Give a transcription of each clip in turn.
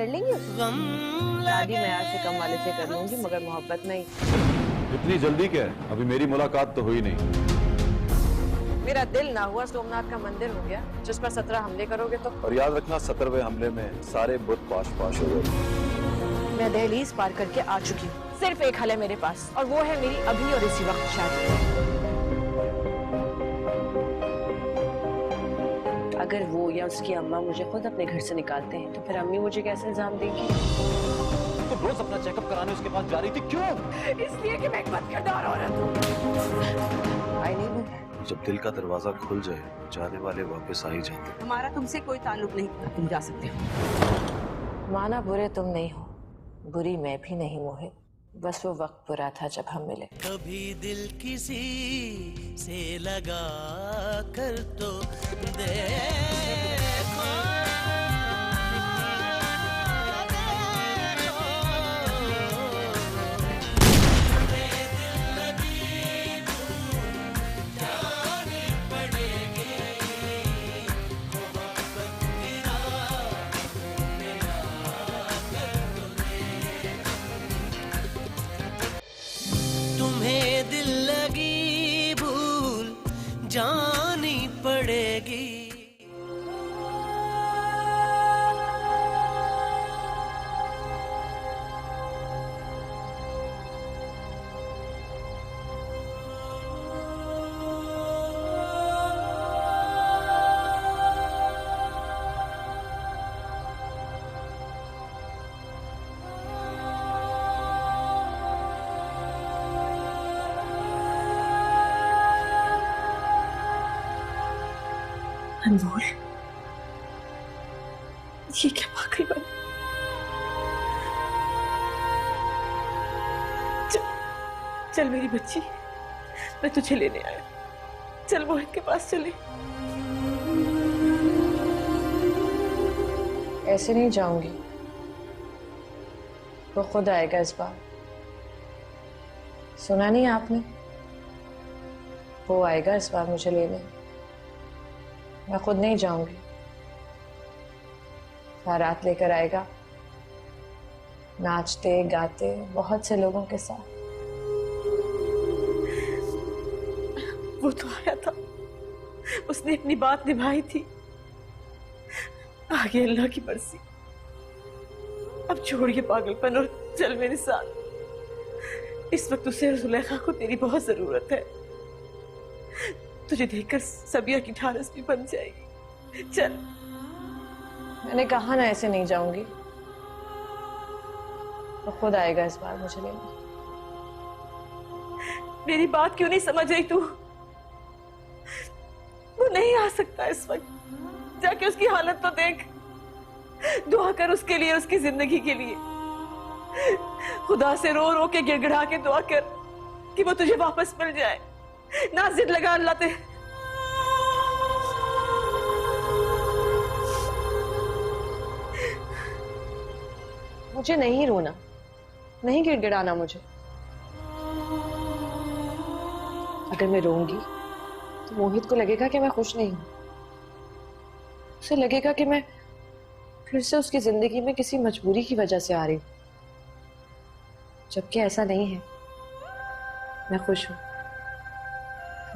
लेंगे उसे? शादी मैं आज से कम वाले से कर लूंगी, मगर मोहब्बत नहीं। इतनी जल्दी क्या है? अभी मेरी मुलाकात तो हुई नहीं। मेरा दिल ना हुआ, सोमनाथ का मंदिर हो गया, जिस पर 17 हमले करोगे तो। और याद रखना 17वें हमले में सारे बुत पाश पाश हो गए। मैं दहलीज पार करके आ चुकी हूँ। सिर्फ एक हल है मेरे पास, और वो है मेरी अभी और इसी वक्त शादी। अगर वो या उसकी अम्मा मुझे खुद अपने घर से निकालते हैं, तो फिर अम्मी मुझे कैसे इल्जाम देंगी? तो रोज अपना चेकअप कराने उसके पास जा रही थी, क्यों? इसलिए कि मैं एक बदकिरदार औरत हूँ। आई नहीं हूँ। जब दिल का दरवाजा खुल जाए, जाने वाले वापस आ ही जाते। हमारा तुमसे कोई ताल्लुक नहीं, तुम जा सकते हो। माना बुरे तुम नहीं हो, बुरी मैं भी नहीं मोहित। बस वो वक्त बुरा था जब हम मिले। कभी दिल किसी से लगा कर तो देखो। तुम्हें दिल लगी भूल जानी पड़ेगी। अनमोल, ये क्या पागल बन? चल, चल मेरी बच्ची, मैं तुझे लेने आया। चल मोहित के पास चले। ऐसे नहीं जाऊंगी, वो खुद आएगा इस बार। सुना नहीं आपने? वो आएगा इस बार मुझे लेने, मैं खुद नहीं जाऊंगी। बारात लेकर आएगा, नाचते गाते बहुत से लोगों के साथ। वो तो आया था, उसने अपनी बात निभाई थी। आगे अल्लाह की मर्जी। अब छोड़ ये पागलपन और चल मेरे साथ। इस वक्त उसे और जुलेखा को तेरी बहुत जरूरत है। तुझे देखकर सबिया की ढारस भी बन जाएगी। चल। मैंने कहा ना ऐसे नहीं जाऊंगी। वो खुद आएगा इस बार मुझे लेने। मेरी बात क्यों नहीं समझ रही तू? वो नहीं आ सकता इस वक्त। जाके उसकी हालत तो देख। दुआ कर उसके लिए, उसकी जिंदगी के लिए। खुदा से रो रो के गिड़गिड़ा के दुआ कर कि वो तुझे वापस मिल जाए। ना जिद लगा अल्लाह ते। मुझे नहीं रोना, नहीं गिड़गिड़ाना मुझे। अगर मैं रोऊंगी तो मोहित को लगेगा कि मैं खुश नहीं हूं। उसे लगेगा कि मैं फिर से उसकी जिंदगी में किसी मजबूरी की वजह से आ रही हूं, जबकि ऐसा नहीं है। मैं खुश हूं,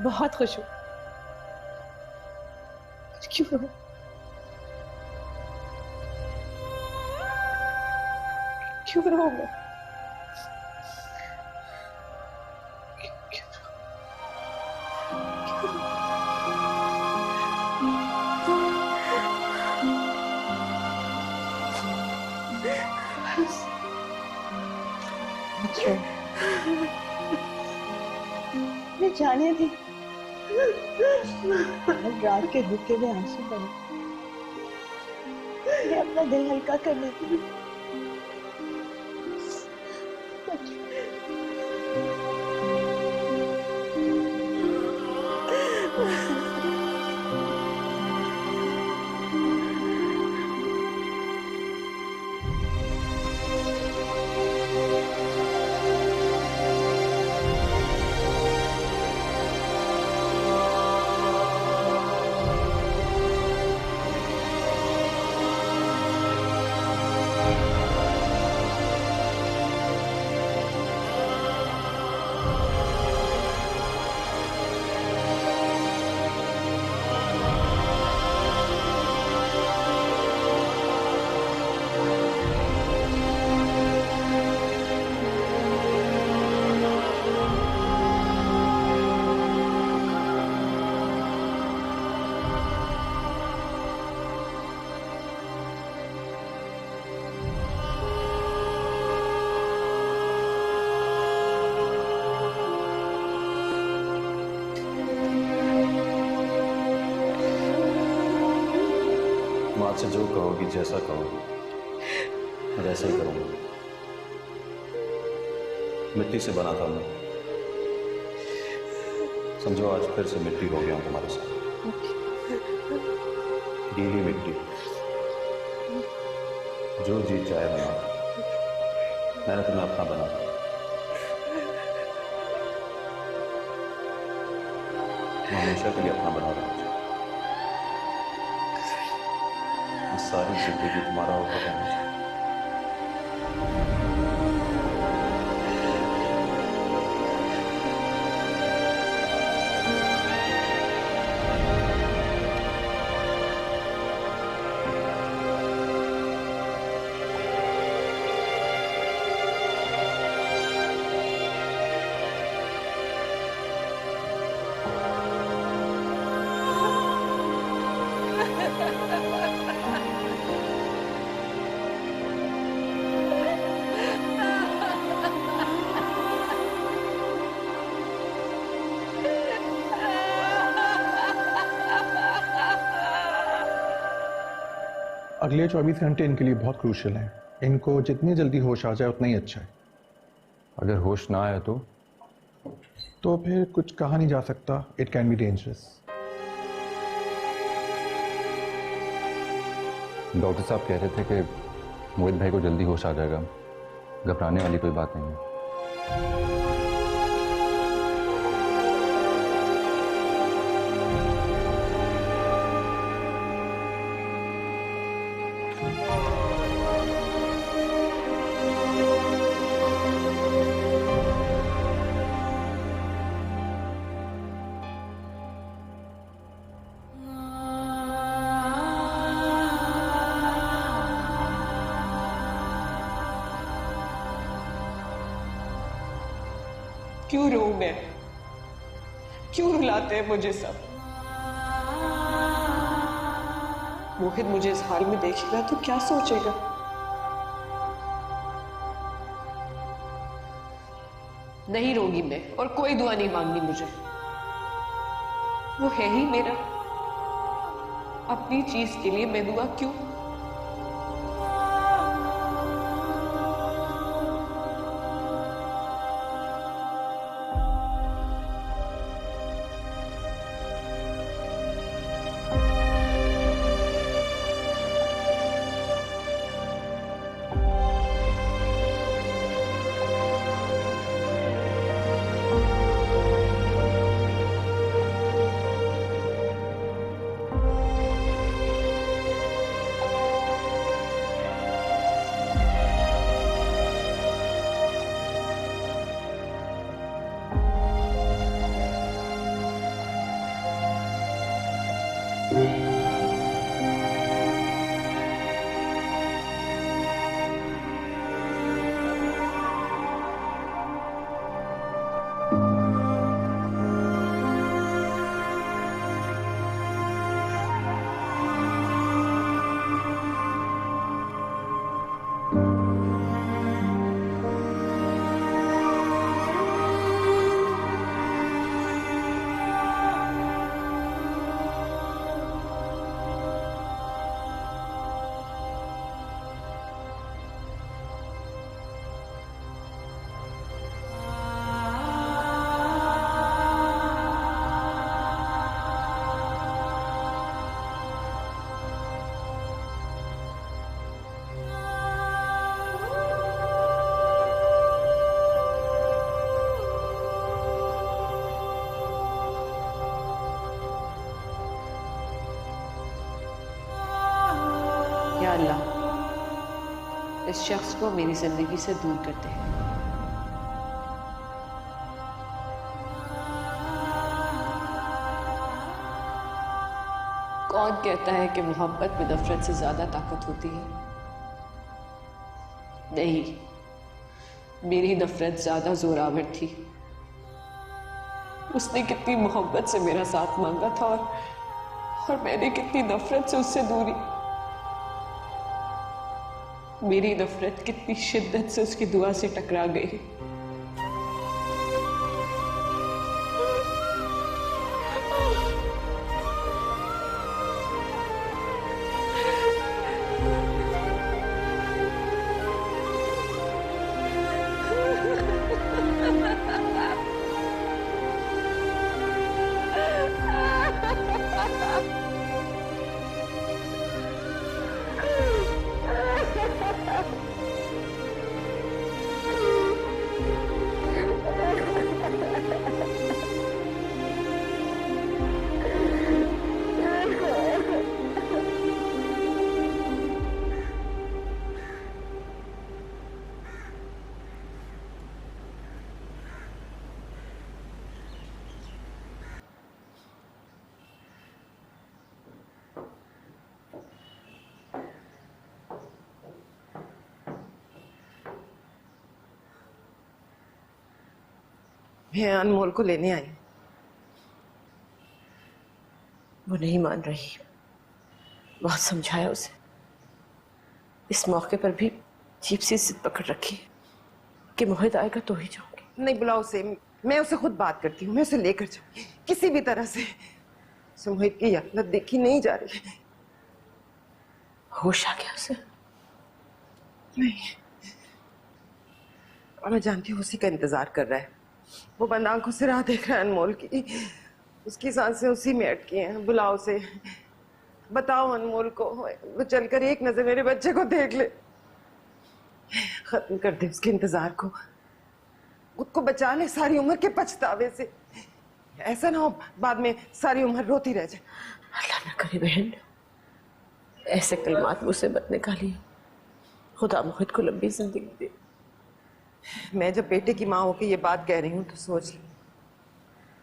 बहुत खुश हूं। क्यों रो? क्यों रो मैं? मैं जाने दी। रात के भूखे में आंसू बने। मैं अपना दिल हल्का करने की। तुम आज से जो कहोगी, जैसा कहोगी, मैं वैसा ही करूंगा। मिट्टी से बना था मैं, समझो आज फिर से मिट्टी हो गया हूं तुम्हारे साथ। गीली मिट्टी, जो जी चाहे बना, मैंने तुम्हें अपना बना। तुम हमेशा के लिए अपना बना रहे मुझे। सारी जिंदगी तुम्हारा होगा मुझे। अगले 24 घंटे इनके लिए बहुत क्रूशियल हैं। इनको जितनी जल्दी होश आ जाए उतना ही अच्छा है। अगर होश ना आया तो फिर कुछ कहा नहीं जा सकता। It can be dangerous. Doctor साहब कह रहे थे कि मोहित भाई को जल्दी होश आ जाएगा, घबराने वाली कोई बात नहीं है। क्यों रो मैं? क्यों रुलाते हैं मुझे सब? मोहित मुझे इस हाल में देखेगा तो क्या सोचेगा? नहीं रोगी मैं, और कोई दुआ नहीं मांगनी मुझे। वो है ही मेरा। अपनी चीज के लिए मैं दुआ क्यों? या अल्लाह, इस शख्स को मेरी जिंदगी से दूर कर दे। कौन कहता है कि मोहब्बत में नफरत से ज्यादा ताकत होती है? नहीं, मेरी नफरत ज्यादा जोरावर थी। उसने कितनी मोहब्बत से मेरा साथ मांगा था और मैंने कितनी नफरत से उससे दूरी। मेरी नफरत कितनी शिद्दत से उसकी दुआ से टकरा गई। मैं अनमोल को लेने आई हूँ। वो नहीं मान रही। बहुत समझाया उसे। इस मौके पर भी अजीब सी जिद पकड़ रखी है कि मोहित आएगा तो ही जाऊंगी। नहीं बुलाओ उसे, मैं उसे खुद बात करती हूँ, मैं उसे लेकर जाऊंगी किसी भी तरह से। मोहित की हालत देखी नहीं जा रही। होश आ गया उसे? नहीं, और मैं जानती हूँ उसी का इंतजार कर रहा है। वो बंद आंखों से राह देख रहा है अनमोल की। उसकी सांसें उसी में अटकी हैं। बुलाओ उसे, बताओ अनमोल को वो चलकर एक नजर मेरे बच्चे को देख ले। खत्म कर दे उसके इंतजार को, खुद को बचा ले सारी उम्र के पछतावे से। ऐसा ना हो बाद में सारी उम्र रोती रह जाए। अल्लाह न करे बहन, ऐसे कलमात मुझसे मत निकालिए। खुदा मोहित को लंबी जिंदगी दे। मैं जब बेटे की माँ होकर ये बात कह रही हूँ तो सोच ली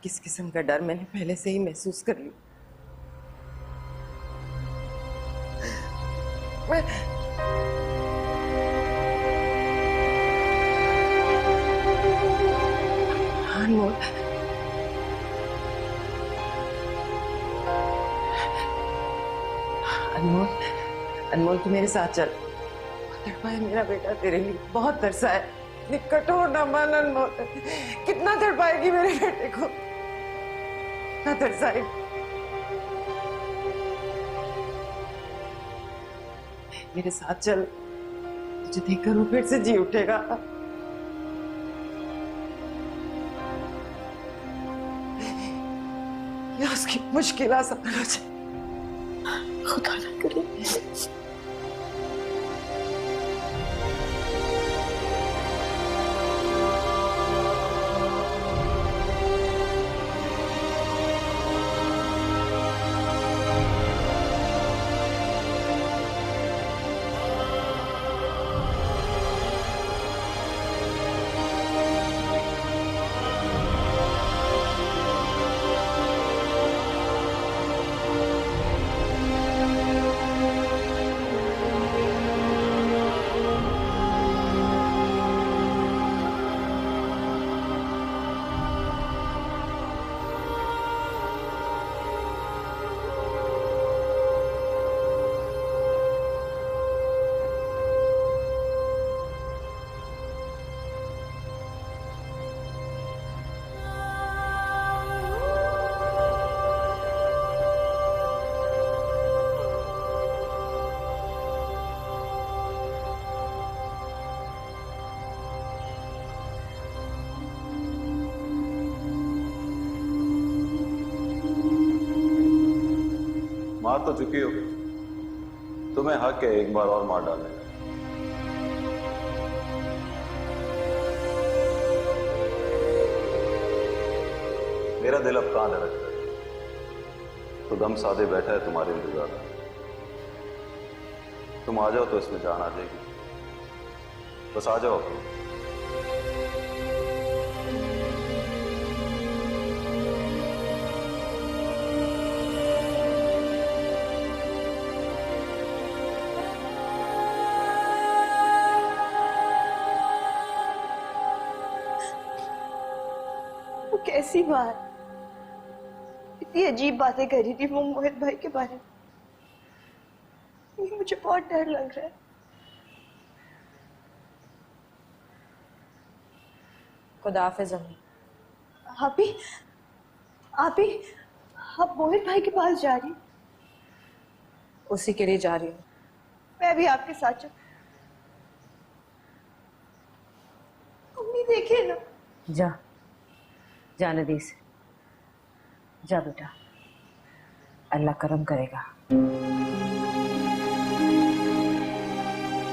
किस किस्म का डर मैंने पहले से ही महसूस कर लिया। अनमोल, अनमोल, अनमोल तू मेरे साथ चल। तड़पा है मेरा बेटा तेरे लिए, बहुत तरसा है। इतनी कठोर ना मान अनमोल। कितना तड़पाएगी मेरे बेटे को, कितना तरसाएगी। मेरे साथ चल, तुझे देखकर वो फिर से जी उठेगा। या उसकी मुश्किल आसान हो जाए। खुदा न करे। मार तो चुकी हो, तुम्हें हक है एक बार और मार डालने का। मेरा दिल अब कहां धड़कता है, तो दम साधे बैठा है तुम्हारे इंतजार में। तुम आ जाओ तो इसमें जान आ जाएगी। बस आ जाओ। कैसी बात, इतनी अजीब बातें कर रही थी वो मोहित भाई के बारे में। मुझे बहुत डर लग रहा है। खुदा हाफिज़ अम्मी। आप मोहित भाई के पास जा रही? उसी के लिए जा रही हूँ। मैं भी आपके साथ चल। अम्मी देखे ना। जा, जाने दे इसे। जा बेटा, अल्लाह करम करेगा।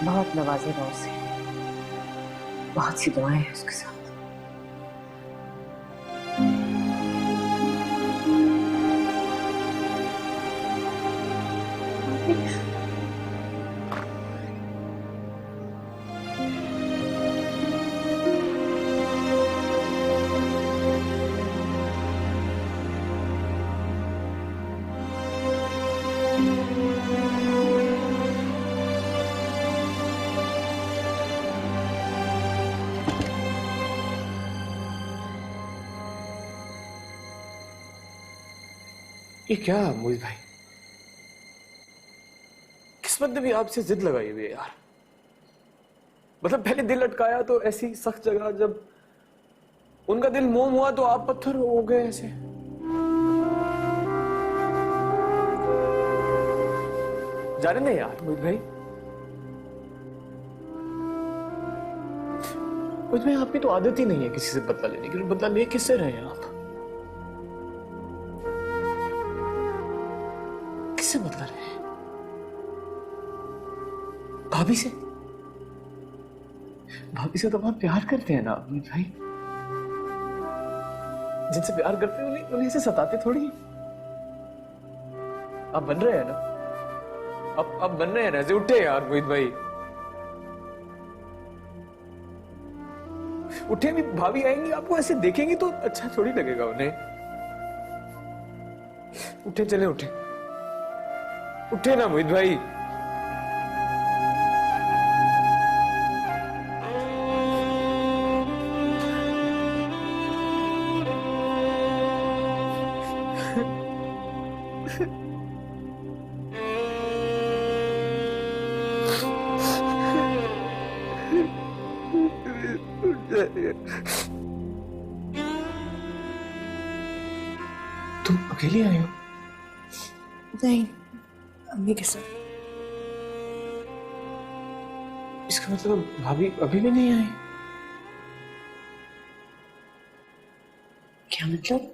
बहुत नवाजेगा उसे, बहुत सी दुआएं हैं उसके साथ। ये क्या मोहित भाई, किस्मत ने भी आपसे जिद लगाई हुई है यार। मतलब पहले दिल अटकाया तो ऐसी सख्त जगह, जब उनका दिल मोम हुआ तो आप पत्थर हो गए ऐसे। जाने नहीं यार मोहित भाई, मोहित भाई आपकी तो आदत ही नहीं है किसी से बदला लेने की। बदला ले किससे रहे हैं आप? किससे बदला रहे हैं? भाभी से? भाभी से तो बहुत प्यार करते हैं ना मोहित भाई। जिनसे प्यार करते हैं उन्हें से सताते थोड़ी। आप बन रहे हैं ना, अब बन रहे हैं ना। ऐसे उठे यार मोहित भाई, उठे भी। भाभी आएंगी आपको ऐसे देखेंगी तो अच्छा थोड़ी लगेगा उन्हें। उठे, चले उठे, उठे ना मोहित भाई। तुम अकेली आई हो? नहीं, अम्मी के साथ। इसका मतलब भाभी अभी भी नहीं आई? क्या मतलब?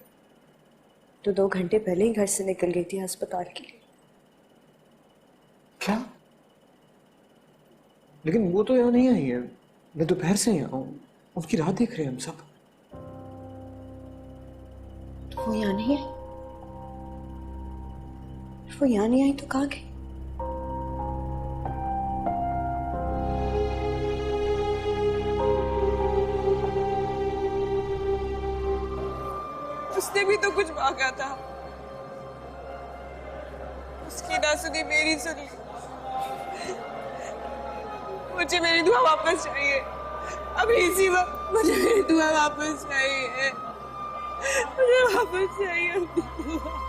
तो 2 घंटे पहले ही घर से निकल गई थी अस्पताल के लिए। क्या? लेकिन वो तो यहाँ नहीं आई है। मैं दोपहर से यहाँ हूँ, उनकी राह देख रहे हैं हम सब। तो वो यहाँ नहीं है? वो यहाँ नहीं आई तो कहाँ गई? उसने भी तो कुछ मांगा था, उसकी ना सुनी मेरी सुन ली। मुझे मेरी दुआ वापस चाहिए, अभी इसी वक्त मुझे मेरी दुआ वापस चाहिए। मुझे वापस चाहिए अपनी दुआ।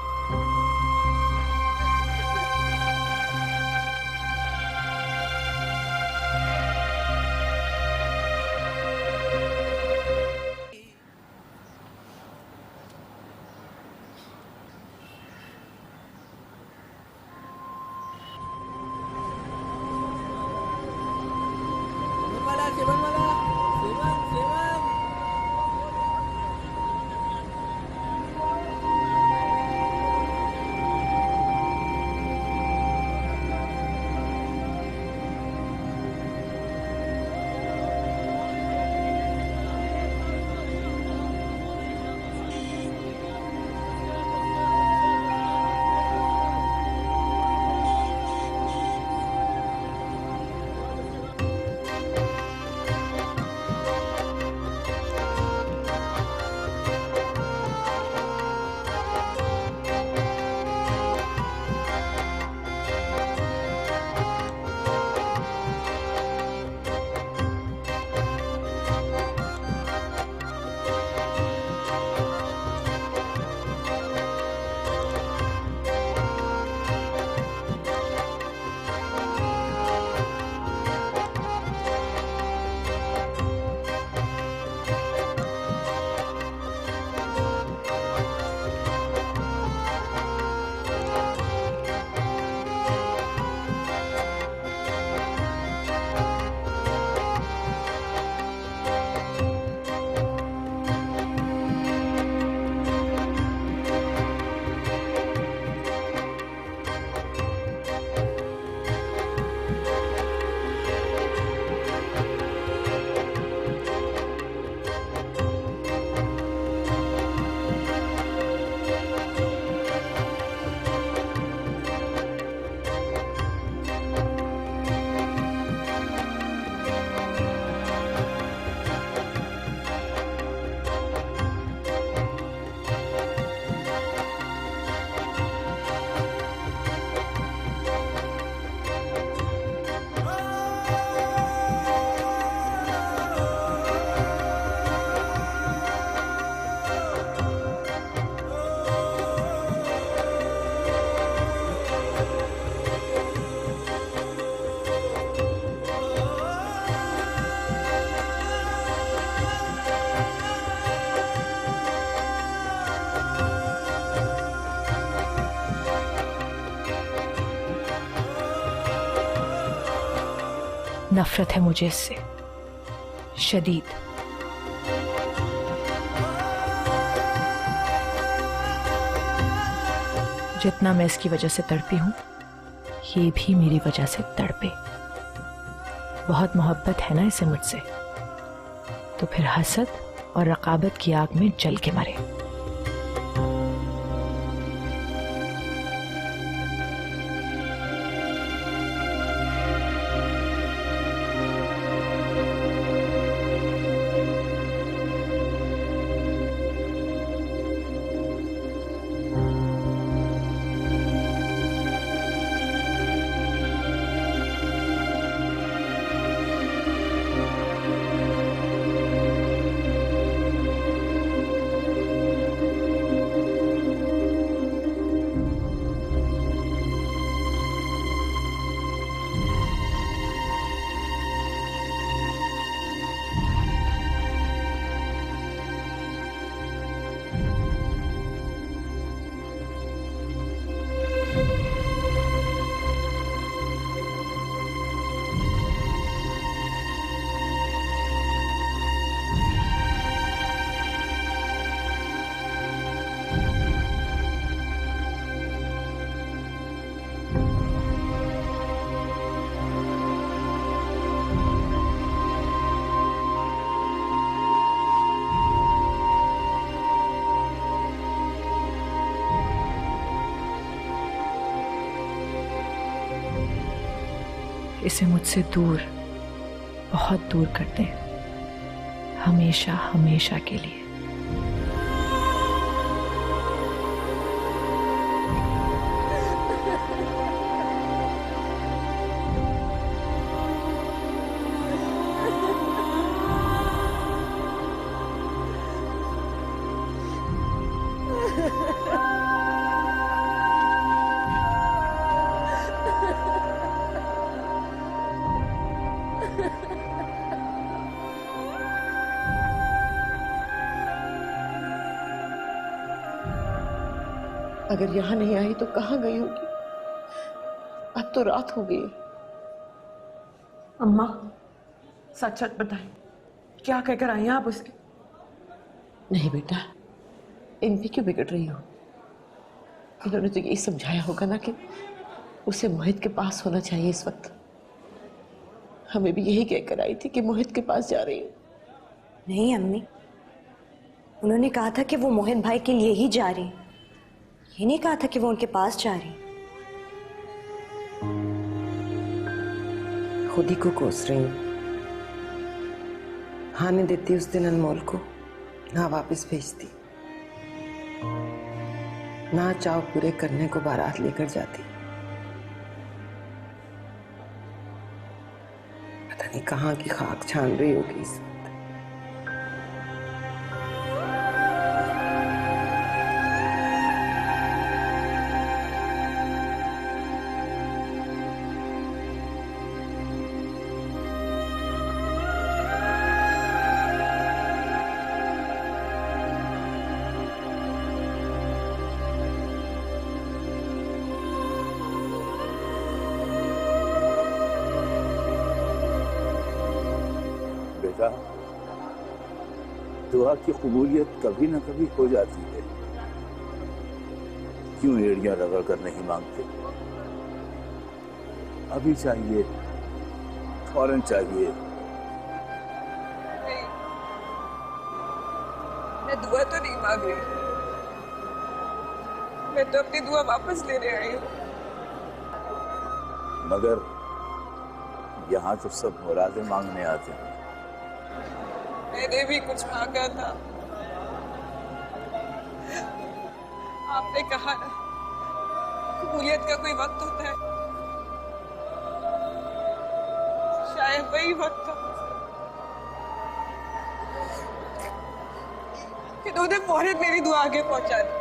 नफरत है मुझे इससे, शदीद। जितना मैं इसकी वजह से तड़पी हूं, ये भी मेरी वजह से तड़पे। बहुत मोहब्बत है ना इसे मुझसे, तो फिर हसद और रकाबत की आग में जल के मरे। इसे मुझसे दूर, बहुत दूर कर दें, हमेशा हमेशा के लिए। अगर यहां नहीं आई तो कहां गई होगी? अब तो रात हो गई। अम्मा, सच सच बताएं, क्या कहकर आई हैं आप उसके? नहीं बेटा, इन भी क्यों बिगड़ रही हो? इन्होंने तो यही समझाया होगा ना कि उसे मोहित के पास होना चाहिए इस वक्त। हमें भी यही कहकर आई थी कि मोहित के पास जा रही हूँ। नहीं अम्मी, उन्होंने कहा था कि वो मोहित भाई के लिए ही जा रही, ये नहीं कहा था कि वो उनके पास जा रही। खुद ही को कोस रही हूँ। हाँ नहीं देती उस दिन अनमोल को, ना वापस भेजती, ना चाव पूरे करने को बारात लेकर जाती। पता नहीं कहाँ की खाक छान रही होगी इस वक्त। दुआ की कबूलियत कभी ना कभी हो जाती है, क्यों एड़ियां रगड़ कर नहीं मांगते? अभी चाहिए, फौरन चाहिए। नहीं, मैं दुआ तो नहीं मांग रही, मैं तो अपनी दुआ वापस लेने आई हूँ। मगर यहाँ तो सब मुरादें मांगने आते हैं। मैंने भी कुछ मांगा था। आपने कहा ना, कबूलियत का कोई वक्त होता है, शायद वही वक्त था। इन्होंने फौरन मेरी दुआ आगे पहुंचा दी।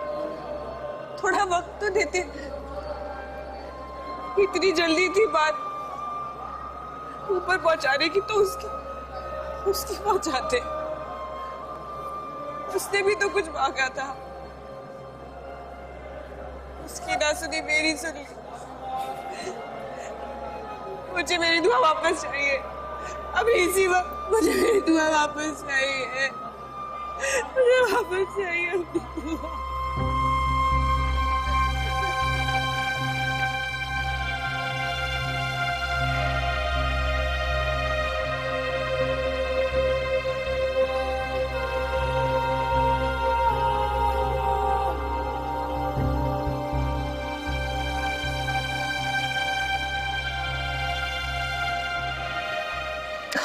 थोड़ा वक्त तो देते, इतनी जल्दी थी बात ऊपर पहुंचाने की तो उसकी पहुंचाते। उसने भी तो कुछ मांगा था, उसकी ना सुनी, मेरी सुन ली। मुझे मेरी दुआ वापस चाहिए। अभी इसी वक्त मुझे मेरी दुआ वापस चाहिए, मुझे वापस चाहिए अपनी दुआ।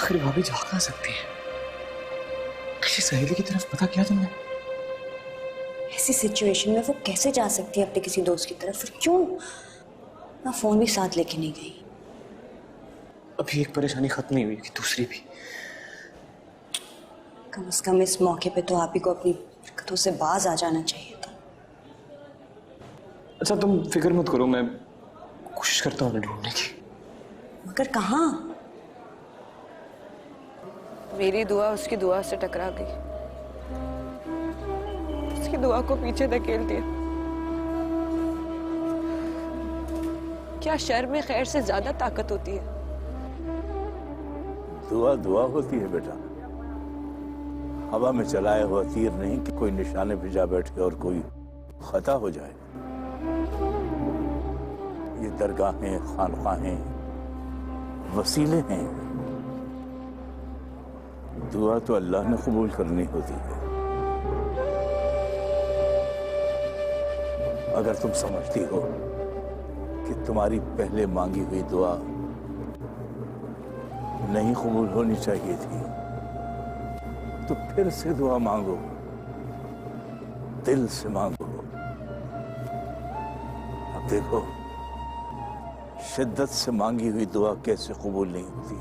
आखिर भाभी जा कहाँ सकती है? किसी सहेली की तरफ पता किया तुमने? ऐसी सिचुएशन में वो कैसे जा सकती है अपने किसी दोस्त की तरफ? फिर क्यों ना फोन भी साथ लेके नहीं गई? अभी एक परेशानी खत्म नहीं हुई कि दूसरी भी। कम से कम इस मौके पे तो आप ही को अपनी हरकतों से बाज आ जाना चाहिए था। अच्छा तुम फिक्र मत करो, मैं कोशिश करता हूँ ढूंढने की। मगर कहाँ? मेरी दुआ उसकी दुआ से टकरा गई, उसकी दुआ को पीछे धकेल दिया। क्या शर में खैर से ज्यादा ताकत होती है? दुआ दुआ होती है बेटा, हवा में चलाया हुआ तीर नहीं कि कोई निशाने पे जा बैठे और कोई खता हो जाए। ये दरगाहें, खानकाहें वसीले हैं, दुआ तो अल्लाह ने कबूल करनी होती है। अगर तुम समझती हो कि तुम्हारी पहले मांगी हुई दुआ नहीं कबूल होनी चाहिए थी, तो फिर से दुआ मांगो, दिल से मांगो। अब देखो शिद्दत से मांगी हुई दुआ कैसे कबूल नहीं होती।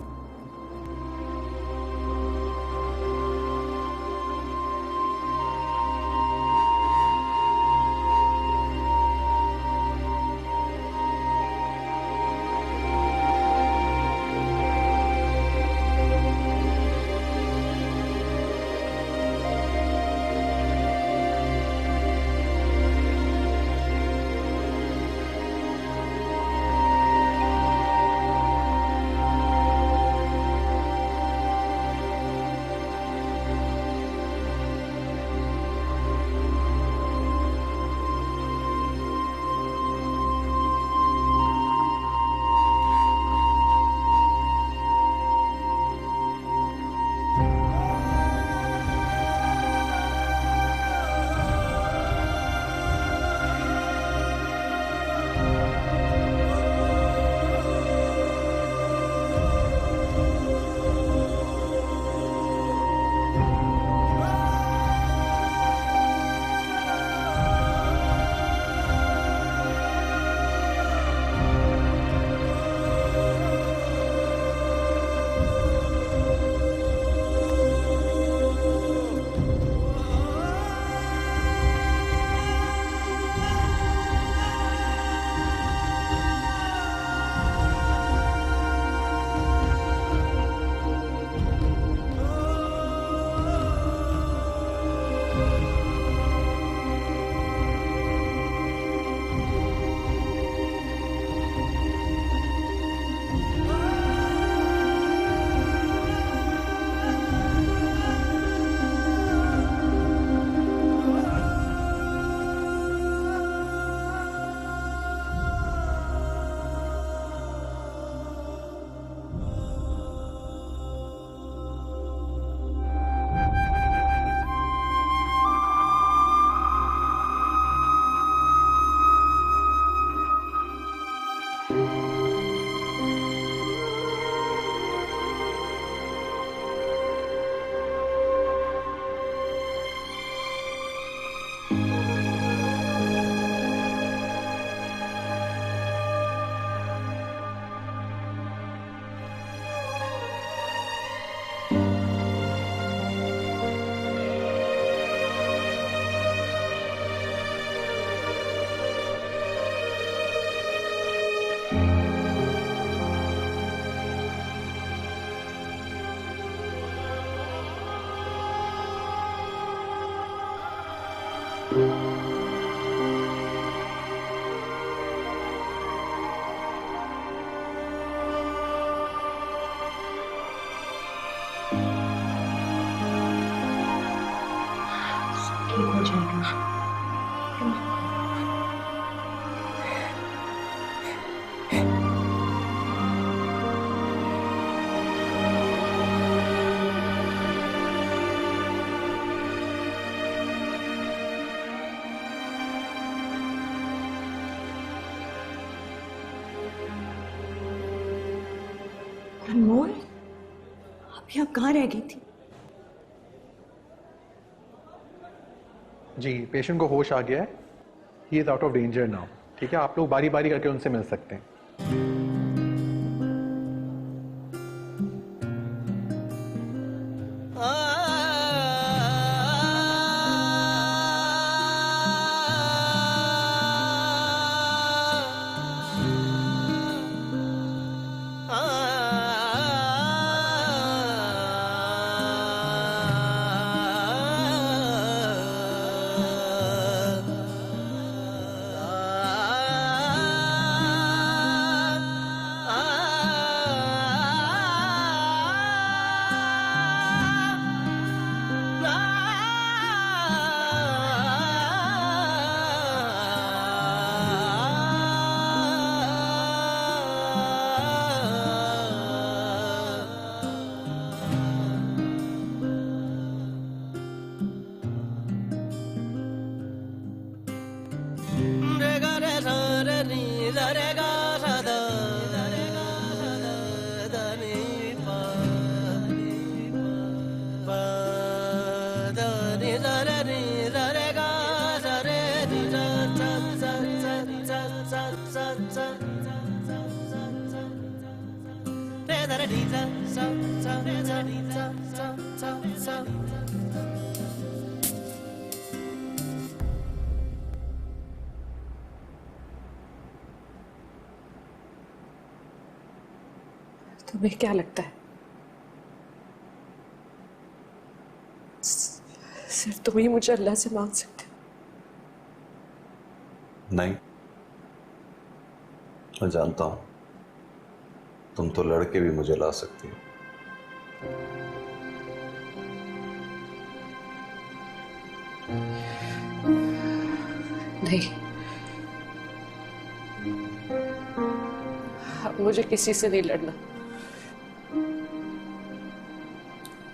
अनमोल, अभी आप कहाँ रह गई थी? जी, पेशेंट को होश आ गया है। He is out of danger now. ठीक है, आप लोग बारी बारी करके उनसे मिल सकते हैं। तुम्हें क्या लगता है सिर्फ तुम ही मुझे अल्लाह से मांग सकते हो? नहीं, मैं जानता हूं तुम तो लड़के भी मुझे ला सकती हो। नहीं, अब मुझे किसी से नहीं लड़ना।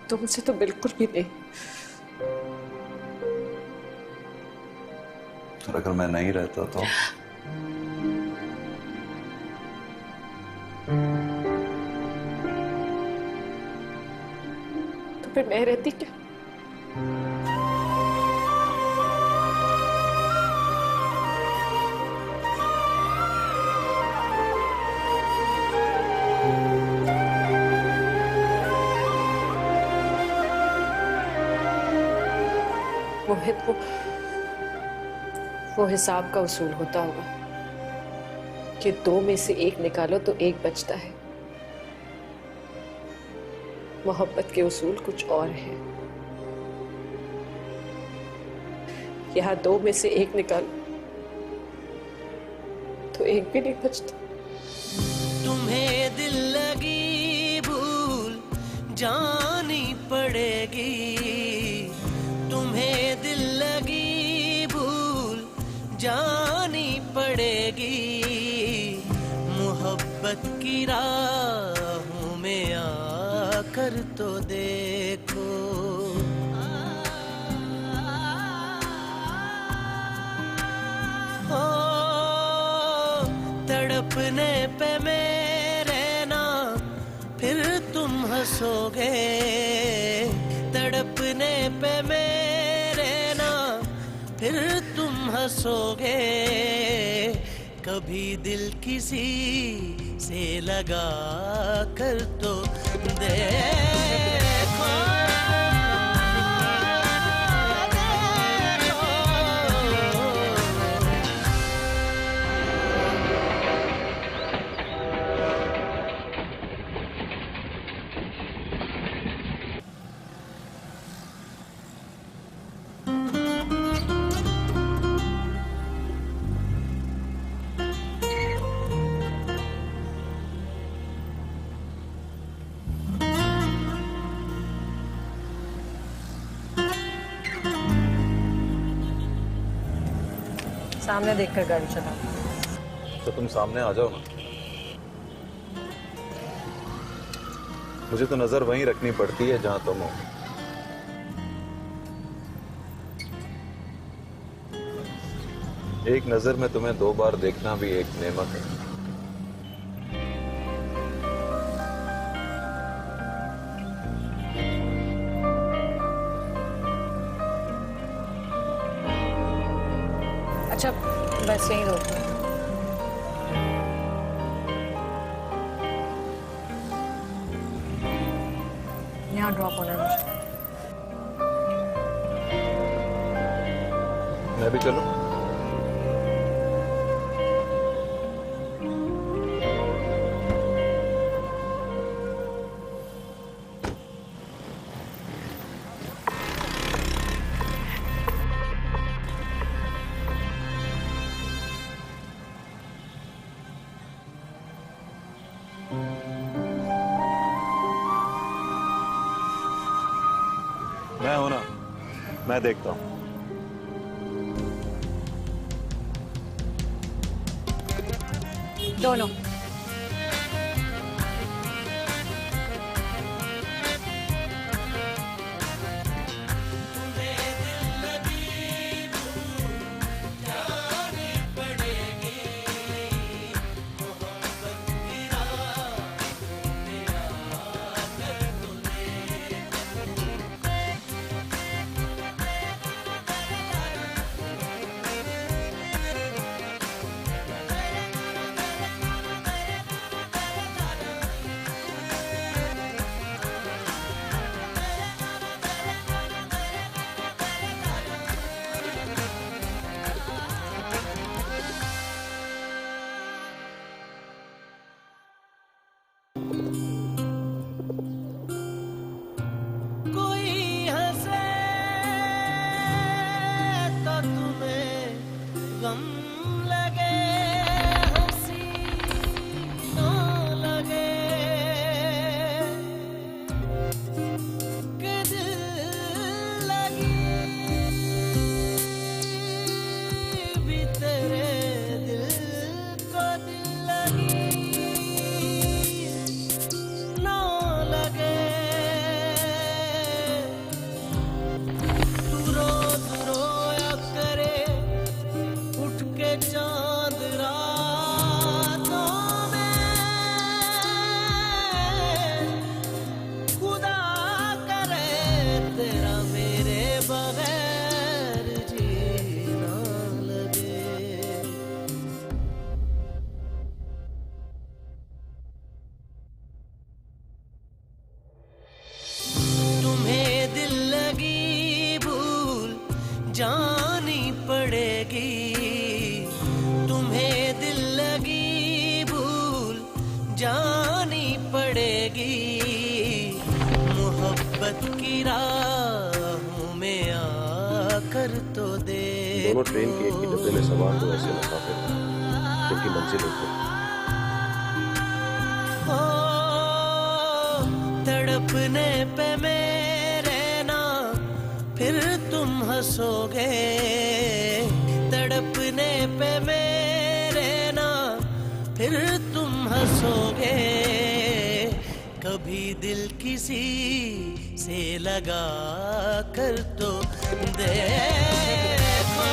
तुमसे तो बिल्कुल भी नहीं। और अगर मैं नहीं रहता तो फिर मैं रहती क्या? मोहित, वो हिसाब का उसूल होता होगा कि दो में से एक निकालो तो एक बचता है। मोहब्बत के उसूल कुछ और है। यहाँ दो में से एक निकालो तो एक भी नहीं बचता। तुम्हें दिल लगी भूल जानी पड़ेगी, तुम्हें दिल लगी भूल जानी पड़ेगी। मोहब्बत की राहों में आकर तो देखो। ओ तड़पने पे मेरे ना फिर तुम हंसोगे, तड़पने पे मेरे ना फिर तुम हंसोगे। कभी दिल किसी से लगा कर तो देखो। सामने देखकर गाड़ी चलाओ। तो तुम सामने आ जाओ ना। मुझे तो नजर वहीं रखनी पड़ती है जहां तुम हो। एक नजर में तुम्हें दो बार देखना भी एक नेमत है। बस यहीं रोको। यहाँ ड्रॉप होना है मुझे। मैं भी चलूं? मैं हूं ना, मैं देखता हूं। दोनों। जानी पड़ेगी, तुम्हें दिल लगी भूल जानी पड़ेगी, मोहब्बत की राहों में आकर तो दे। दोनों ट्रेन के एक ही डब्बे में सवार तो ऐसे मुसाफिर जिनकी मंजिल एक है। तड़पने पे मेरे ना फिर तुम हंसोगे, तड़पने पे मेरे ना फिर तुम हंसोगे, कभी दिल किसी से लगा कर तो देखो।